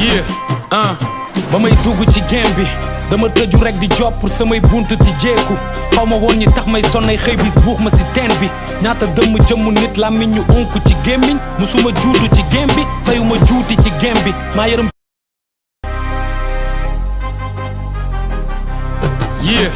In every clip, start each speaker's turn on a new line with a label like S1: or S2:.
S1: Yeah, ba may dugg ci game bi dama tëju rek di job pour samay buntu ti jeeku xaw ma woon ñi tax may sonnay xëy bis buux ma si teen bi ñaata dëmm jëmm nit làmmiñ ñu unku ci gémmiñ musuma juutu ci game bi fayuma juuti ci game bi maa yërëm. Yeah,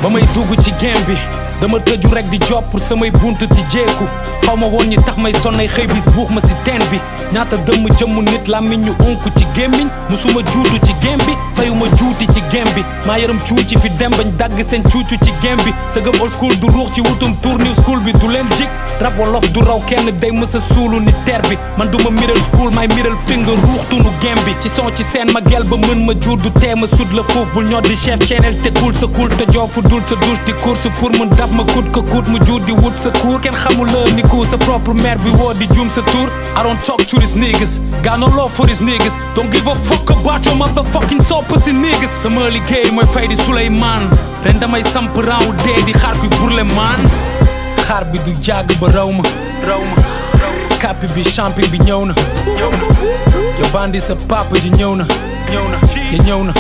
S1: ba may dugg ci game bi dama tëju rek di job pour samay buntu ti jeeku xaw ma woon ñi tax may sonnay xëy bis buux ma si teen bi ñaata dëmm jëmm nit làmmiñ ñu unku ci gémmiñ musuma juutu ci game bi fayuma juuti ci game bi maa yërëm cuuci fi dem bañ dagg seen cuucu ci game bi sa gëm old school du ruux ci wutum tour new school bi du leen jik rap wolof du raw kenn day mësa suulu ni teer bi man duma middle school may middle finger ruuxtunu game bi ci son ci seen ma gel ba mën ma jur du tee ma sud la foofu bul ñoo di chef channel te cool sa cool te joofu dul sa douche di course pour mën dab ma kut ko kut mu jur di wut sa cour kenn xamul la ni ku sa propre mère bi woo di jum sa tour I don't talk to these niggas got no love for these niggas don't give a fuck about your motherfucking soul pussy niggas sama liggéey mooy fay di Souleymane ren damay samp raaw dee di xaar bi pour le man xaar bi du jàgg ba raw ma kapi bi champion bi ñëw na yo bandi sa papa ji ñëw na ya ñëw na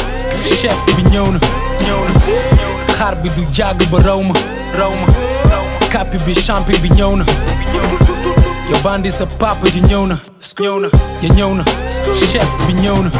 S1: chef bi ñëw na xaar bi du jàgg ba raw ma kapi bi champion bi ñëw na yo bandi sa papa ji ñëw na ya ñëw na chef bi ñëw na